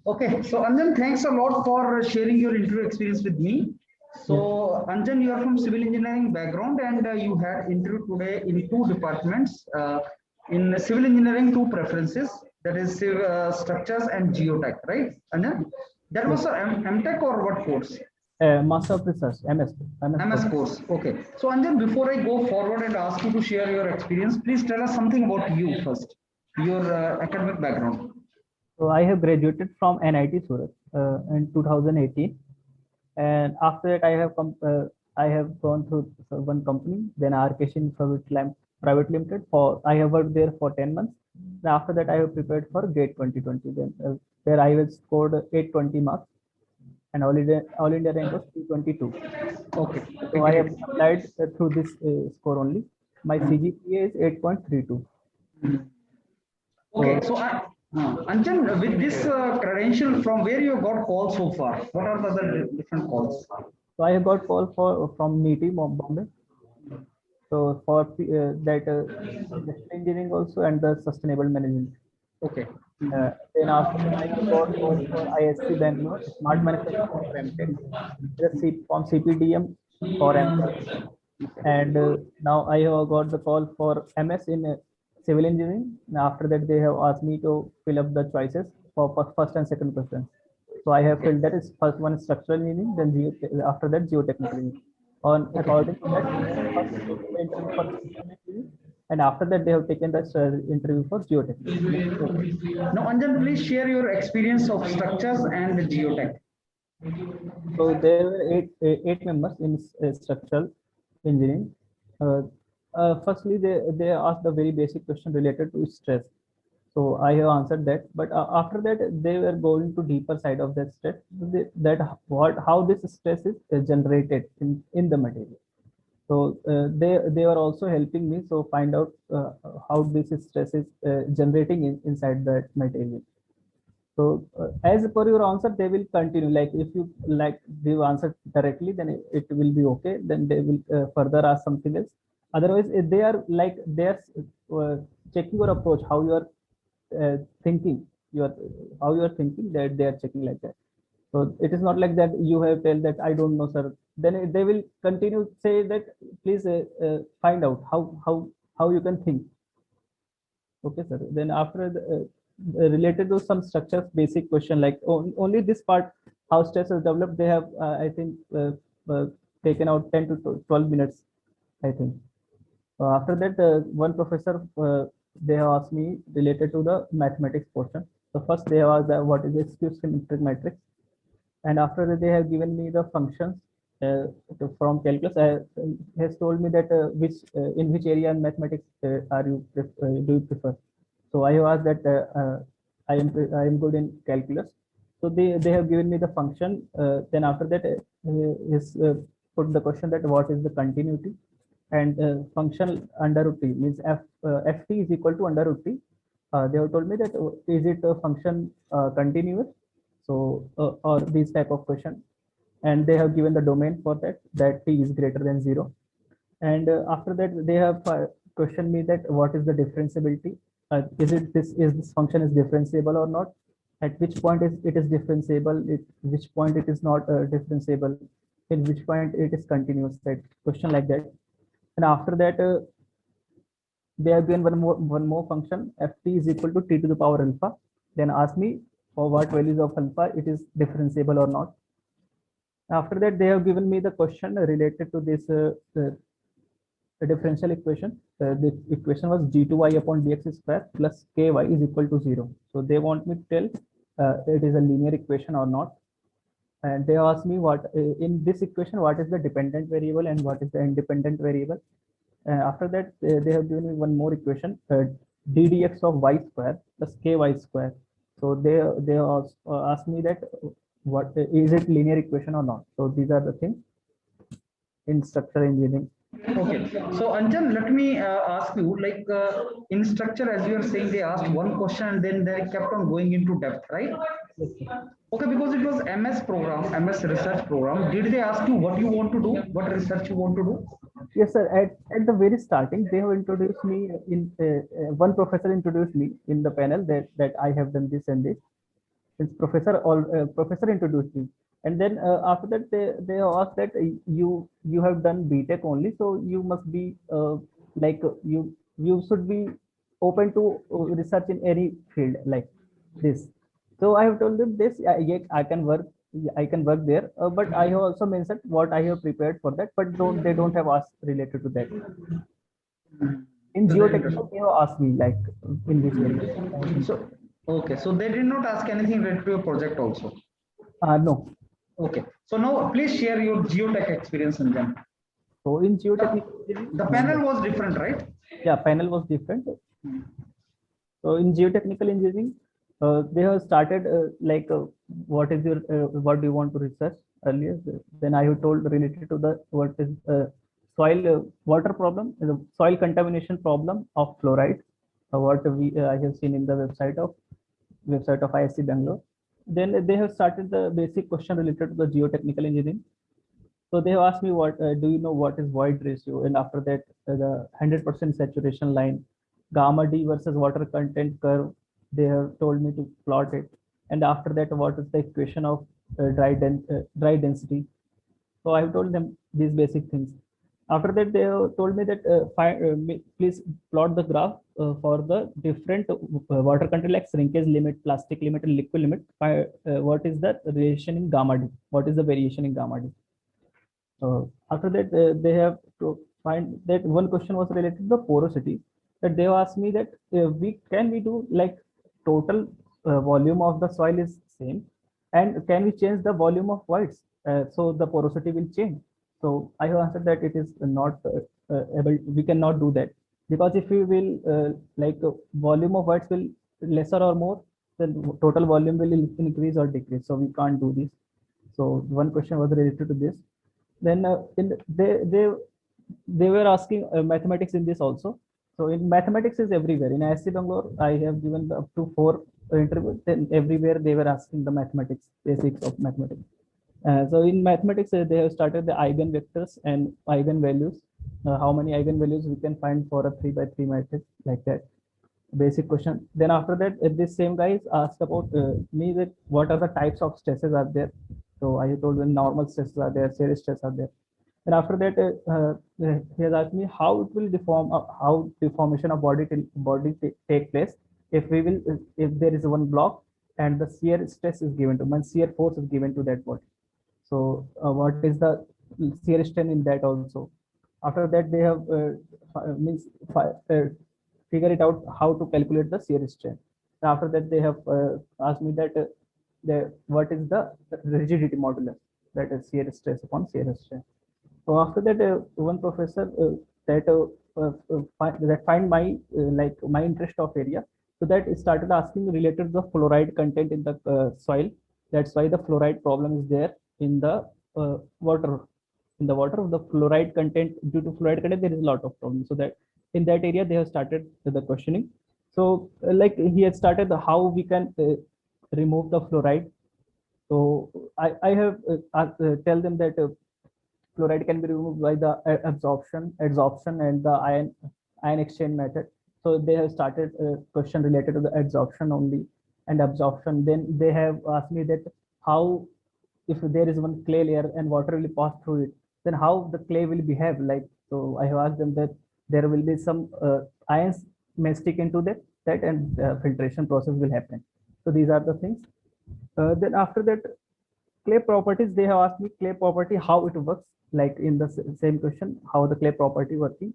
Okay, so Anjan, thanks a lot for sharing your interview experience with me. Yeah. So Anjan, you are from civil engineering background and you had interview today in two departments. In civil engineering, two preferences, that is structures and geotech, right? Anjan, that Yes. was a MTech or what course? Master of Research, MS. MS course. Okay. So Anjan, before I go forward and ask you to share your experience, please tell us something about you first, your academic background. So I have graduated from NIT Surat in 2018, and after that I have gone through one company, then Arcation Private Limited. For I have worked there for 10 months. And after that, I have prepared for GATE 2020. Then where I was scored 820 marks, and all India rank was 322. Okay. So Okay, I have great. applied through this score only. My CGPA is 8.32. Okay, So so Anjan, with this credential, from where you got calls so far? What are the other different calls? So I have got call from NITI Bombay. So for that industrial engineering also and the sustainable management. Okay. Then after that I have got call for ISC Bangalore Smart Manufacturing for MTech, from CPDM for MTech, and now I have got the call for MS in civil engineering. And after that they have asked me to fill up the choices for first and second preference. So I have filled that is first one is structural engineering, then after that geotechnical engineering. On Okay. according to that, they have first taken the interview for structural engineering, and after that they have taken the interview for geotechnical. Now, Anjan, please share your experience of structures and geotech. So there were eight members in structural engineering. Uh, Firstly, they asked the very basic question related to stress. So I have answered that, but after that they were going to deeper side of that stress. That what how this stress is generated in the material. So they are also helping me so find out how this stress is generating inside that material. So as per your answer, they will continue. Like if you like you answer directly, then it will be okay. Then they will further ask something else. Otherwise, if they are like they are checking your approach, how you are thinking, you are how you are thinking that they are checking like that. So it is not like that you have tell that I don't know, sir. Then they will continue say that please find out how you can think. Okay, sir. Then after related to some structures, basic question like only this part, how stress is developed, they have, I think, taken out 10 to 12 minutes, I think. After that, one professor, they have asked me related to the mathematics portion. So first they have asked what is the skew symmetric matrix, and after that they have given me the functions from calculus. Has told me that which in which area in mathematics do you prefer. So I have asked that I am good in calculus. So they have given me the function. Then after that is put the question that what is the continuity, and function under root t means ft is equal to under root t. They have told me that is it a function continuous, so or these type of question, and they have given the domain for that t is greater than 0. And after that they have questioned me that what is the differentiability, is this function is differentiable or not, at which point it is differentiable, which point it is not differentiable, in which point it is continuous, that question like that. And after that they have given one more function, ft is equal to t to the power alpha, then ask me for what values of alpha it is differentiable or not. After that they have given me the question related to this the differential equation. The equation was d2y upon dx square plus ky is equal to 0. So they want me to tell it is a linear equation or not. And they ask me what in this equation what is the dependent variable and what is the independent variable. After that they have given me one more equation, d dx of y square plus ky square. So they ask me that what is it linear equation or not. So these are the things in structural engineering. Okay, so Anjan, let me ask you, like in structure, as you are saying, they asked one question and then they kept on going into depth, right? Yes, sir. Okay, because it was MS program, MS research program. Did they ask you what you want to do, what research you want to do? Yes, sir. At the very starting, they have introduced me in one professor introduced me in the panel that I have done this and this. Since professor introduced me, and then after that they asked that you have done BTech only, so you must be like you should be open to research in any field like this. So I have told them this. Yeah, I can work. I can work there, but I have also mentioned what I have prepared for that. But they don't have asked related to that. In So they didn't- geotechnical, they have asked me like in which area. So, okay, so they did not ask anything related to your project also. No. Okay, so now please share your geotech experience in them. So in geotechnical engineering, The panel was different, right? yeah, panel was different. So in geotechnical engineering, they have started like what is your what do you want to research earlier? Then I have told related to the what is soil water problem, the soil contamination problem of fluoride. What we I have seen in the website of ISC Bangalore. Then they have started the basic question related to the geotechnical engineering. So they have asked me what do you know what is void ratio, and after that the 100% saturation line, gamma D versus water content curve. They have told me to plot it, and after that what is the equation of dry density. So I have told them these basic things. After that they have told me that please plot the graph for the different water content like shrinkage limit, plastic limit, and liquid limit. What is the variation in gamma D? What is the variation in gamma D? After that, they have to find that one question was related to the porosity. That they have asked me that we do like total volume of the soil is same, and can we change the volume of voids so the porosity will change? So I have answered that it is not able. We cannot do that because if we will volume of voids will lesser or more, then total volume will increase or decrease. So we can't do this. So one question was related to this. Then they were asking mathematics in this also. So in mathematics is everywhere. In ISC Bangalore, I have given up to 4 interviews. Then everywhere they were asking the mathematics, basics of mathematics. So in mathematics, they have started the eigenvectors and eigenvalues. How many eigenvalues we can find for a 3 by 3 matrix like that. Basic question. Then after that, this same guys asked about me that what are the types of stresses are there. So I told them normal stresses are there, shear stress are there. And after that, he has asked me how it will deform, how deformation of body take place if we will if there is one block and the shear stress is given to, shear force is given to that body. So what is the shear strain in that also? After that, they have figure it out how to calculate the shear strain. After that, they have asked me that what is the rigidity modulus, that is shear stress upon shear strain. So after that, one professor that find my like my interest of area, so that started asking related to the fluoride content in the soil. That's why the fluoride problem is there in the water. In the water, the fluoride content, due to fluoride content, there is a lot of problems. So that in that area they have started the questioning. So like he has started how we can remove the fluoride. So I have tell them that fluoride can be removed by the adsorption and the ion exchange method. So they have started a question related to the adsorption only and absorption. Then they have asked me that how, if there is one clay layer and water will pass through it, then how the clay will behave like. So I have asked them that there will be some ions may stick into that and filtration process will happen. So these are the things. Then after that, clay properties, they have asked me clay property, how it works, like in the same question, how the clay property working.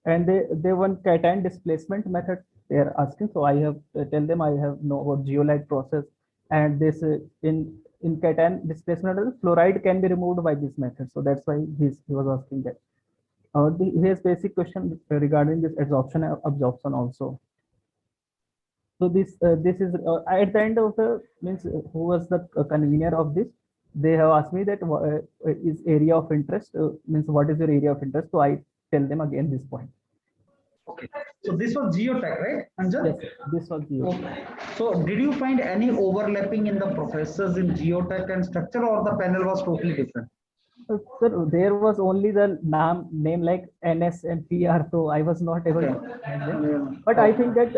And they want cation displacement method they are asking. So I have tell them I have know about geolite process, and this in cation displacement, fluoride can be removed by this method. So that's why he was asking that. Here's basic question regarding this adsorption and absorption also. So this is at the end of the means who was the convener of this. They have asked me that is area of interest means what is your area of interest. So I tell them again this point. Okay, so this was geotech, right, Anjan? Yes, this was geotech. Okay. So did you find any overlapping in the professors in geotech and structure, or the panel was totally different? Sir, there was only the name like NS and PR, so I was not able to find them. But I think that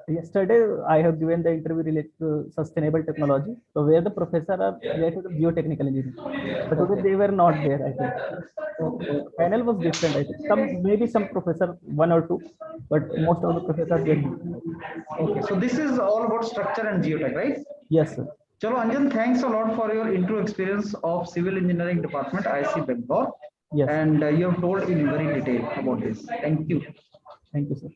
yesterday I have given the interview related to sustainable technology, so where the professor are related to geotechnical engineering. But today they were not there, I think. Panel was different, I think. Maybe some professor, one or two, but most of the professors were different. Okay, so this is all about structure and geotech, right? Yes, sir. Chalo Anjan, thanks a lot for your intro experience of Civil Engineering Department, IC Bangalore. Yes. And you have told in very detail about this. Thank you. Thank you, sir.